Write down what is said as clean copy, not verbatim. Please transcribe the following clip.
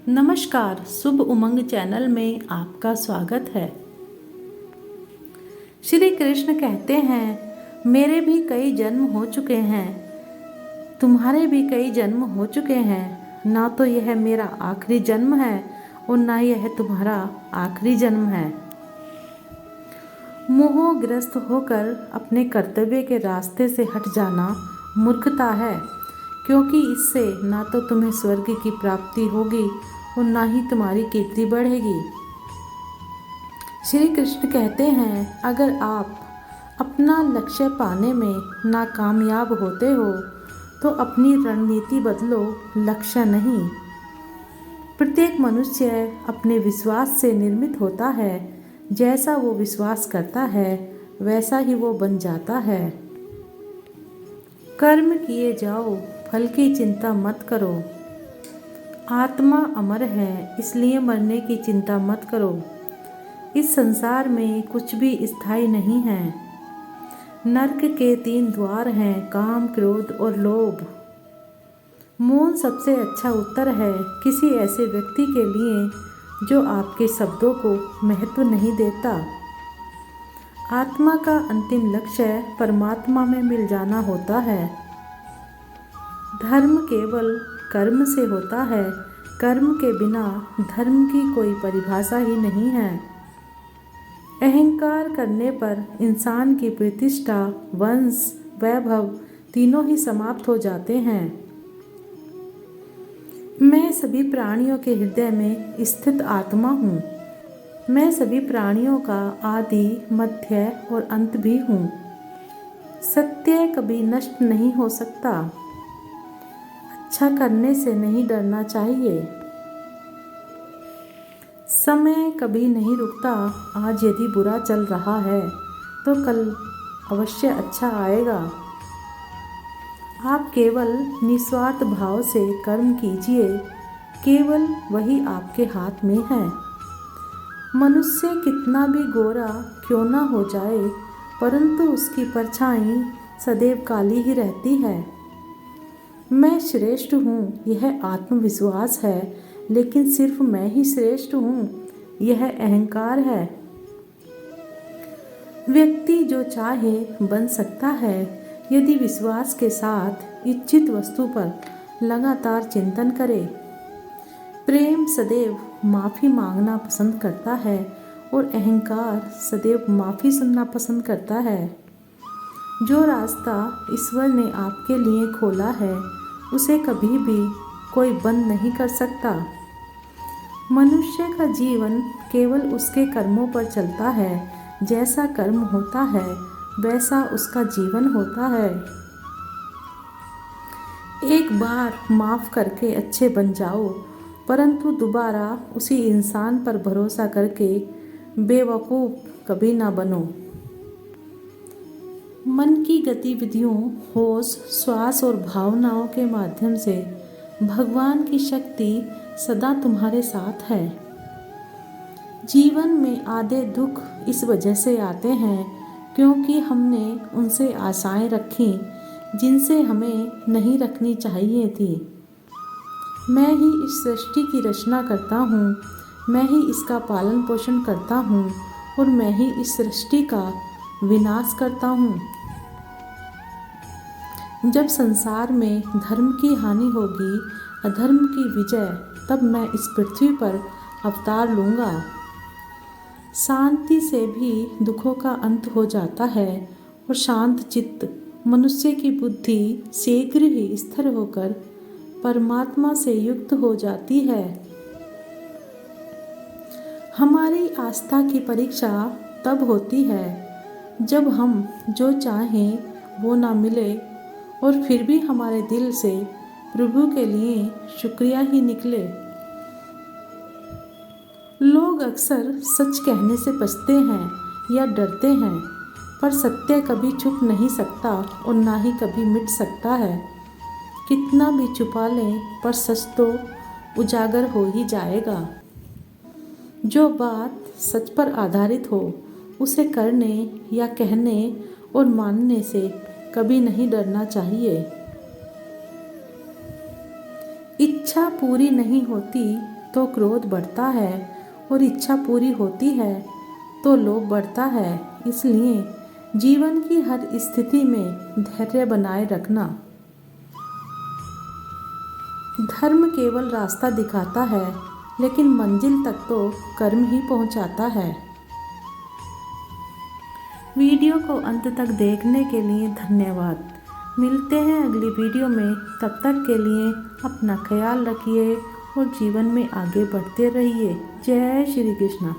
नमस्कार, शुभ उमंग चैनल में आपका स्वागत है। श्री कृष्ण कहते हैं, मेरे भी कई जन्म हो चुके हैं, तुम्हारे भी कई जन्म हो चुके हैं। ना तो यह मेरा आखिरी जन्म है और ना यह तुम्हारा आखिरी जन्म है। मोहग्रस्त होकर अपने कर्तव्य के रास्ते से हट जाना मूर्खता है, क्योंकि इससे ना तो तुम्हें स्वर्ग की प्राप्ति होगी और ना ही तुम्हारी कीर्ति बढ़ेगी। श्री कृष्ण कहते हैं, अगर आप अपना लक्ष्य पाने में नाकामयाब होते हो तो अपनी रणनीति बदलो, लक्ष्य नहीं। प्रत्येक मनुष्य अपने विश्वास से निर्मित होता है। जैसा वो विश्वास करता है वैसा ही वो बन जाता है। कर्म किए जाओ, फल की चिंता मत करो। आत्मा अमर है, इसलिए मरने की चिंता मत करो। इस संसार में कुछ भी स्थायी नहीं है। नरक के 3 द्वार हैं, काम, क्रोध और लोभ। मौन सबसे अच्छा उत्तर है किसी ऐसे व्यक्ति के लिए जो आपके शब्दों को महत्व नहीं देता। आत्मा का अंतिम लक्ष्य परमात्मा में मिल जाना होता है। धर्म केवल कर्म से होता है। कर्म के बिना धर्म की कोई परिभाषा ही नहीं है। अहंकार करने पर इंसान की प्रतिष्ठा, वंश, वैभव तीनों ही समाप्त हो जाते हैं। मैं सभी प्राणियों के हृदय में स्थित आत्मा हूँ। मैं सभी प्राणियों का आदि, मध्य और अंत भी हूँ। सत्य कभी नष्ट नहीं हो सकता। अच्छा करने से नहीं डरना चाहिए। समय कभी नहीं रुकता। आज यदि बुरा चल रहा है तो कल अवश्य अच्छा आएगा। आप केवल निस्वार्थ भाव से कर्म कीजिए, केवल वही आपके हाथ में है। मनुष्य कितना भी गोरा क्यों ना हो जाए, परंतु उसकी परछाई सदैव काली ही रहती है। मैं श्रेष्ठ हूँ, यह आत्मविश्वास है, लेकिन सिर्फ मैं ही श्रेष्ठ हूँ, यह अहंकार है। व्यक्ति जो चाहे बन सकता है यदि विश्वास के साथ इच्छित वस्तु पर लगातार चिंतन करे। प्रेम सदैव माफ़ी मांगना पसंद करता है और अहंकार सदैव माफ़ी सुनना पसंद करता है। जो रास्ता ईश्वर ने आपके लिए खोला है उसे कभी भी कोई बंद नहीं कर सकता। मनुष्य का जीवन केवल उसके कर्मों पर चलता है। जैसा कर्म होता है वैसा उसका जीवन होता है। एक बार माफ़ करके अच्छे बन जाओ, परंतु दोबारा उसी इंसान पर भरोसा करके बेवकूफ़ कभी ना बनो। मन की गतिविधियों, होश, श्वास और भावनाओं के माध्यम से भगवान की शक्ति सदा तुम्हारे साथ है। जीवन में आधे दुख इस वजह से आते हैं क्योंकि हमने उनसे आशाएं रखी जिनसे हमें नहीं रखनी चाहिए थी। मैं ही इस सृष्टि की रचना करता हूँ, मैं ही इसका पालन पोषण करता हूँ और मैं ही इस सृष्टि का विनाश करता हूँ। जब संसार में धर्म की हानि होगी, अधर्म की विजय, तब मैं इस पृथ्वी पर अवतार लूँगा। शांति से भी दुखों का अंत हो जाता है और शांत चित्त मनुष्य की बुद्धि शीघ्र ही स्थिर होकर परमात्मा से युक्त हो जाती है। हमारी आस्था की परीक्षा तब होती है जब हम जो चाहें वो ना मिले और फिर भी हमारे दिल से प्रभु के लिए शुक्रिया ही निकले। लोग अक्सर सच कहने से बचते हैं या डरते हैं, पर सत्य कभी छुप नहीं सकता और ना ही कभी मिट सकता है। कितना भी छुपा लें पर सच तो उजागर हो ही जाएगा। जो बात सच पर आधारित हो उसे करने या कहने और मानने से कभी नहीं डरना चाहिए। इच्छा पूरी नहीं होती तो क्रोध बढ़ता है और इच्छा पूरी होती है तो लोभ बढ़ता है। इसलिए जीवन की हर स्थिति में धैर्य बनाए रखना। धर्म केवल रास्ता दिखाता है, लेकिन मंजिल तक तो कर्म ही पहुंचाता है। वीडियो को अंत तक देखने के लिए धन्यवाद। मिलते हैं अगली वीडियो में। तब तक के लिए अपना ख्याल रखिए और जीवन में आगे बढ़ते रहिए। जय श्री कृष्ण।